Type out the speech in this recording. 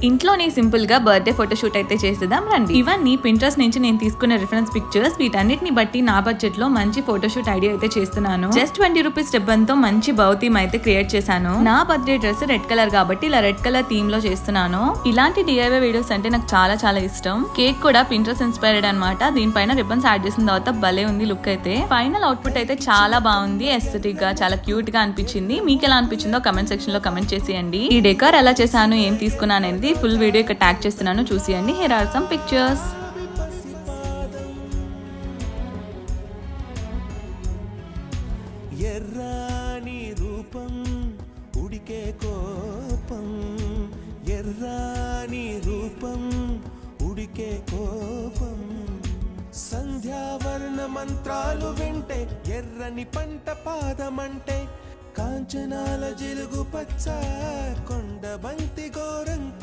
ఇంట్లోనే సింపుల్ గా birthday photoshoot అయితే చేసేద్దాం రండి. ఇవన్నీ పింట్రెస్ట్ నుంచి నేను తీసుకున్న రిఫరెన్స్ పిక్చర్స్. వీటన్నిటిని బట్టి నా బడ్జెట్ లో మంచి ఫోటోషూట్ ఐడియా అయితే చేస్తున్నాను. జస్ట్ 20 రూపీస్ రిబ్బన్ తో మంచి బౌ థీమ్ అయితే క్రియేట్ చేశాను. నా బర్త్డే డ్రెస్ రెడ్ కలర్ కాబట్టి ఇలా రెడ్ కలర్ థీమ్ లో చేస్తున్నాను. ఇలాంటి DIY వీడియోస్ అంటే నాకు చాలా చాలా ఇష్టం. కేక్ కూడా పింట్రెస్ట్ ఇన్స్పైర్డ్ అనమాట. దీనిపైన రిబ్బన్స్ యాడ్ చేసిన తర్వాత భలే ఉంది లుక్ అయితే. ఫైనల్ అవుట్పుట్ అయితే చాలా బాగుంది. ఎస్థెటిక్ గా చాలా క్యూట్ గా అనిపించింది. మీకు ఎలా అనిపించిందో కమెంట్ సెక్షన్ లో కమెంట్ చేసేయండి. ఈ డెకర్ ఎలా చేశాను, ఏం తీసుకున్నాను అనేది ఫుల్ వీడియో ఇక్కడ ట్యాగ్ చేస్తున్నాను, చూసేయండి. Here are some pictures. ఎర్రాని రూపం ఉడికే కోపం, ఎర్రాని రూపం ఉడికే కోపం, సంధ్యావర్ణ మంత్రాలు వింటే ఎర్రని పంట పాదమంటే, కాంచనాల జిలుగు పచ్చ కొండ బంతి గోరంత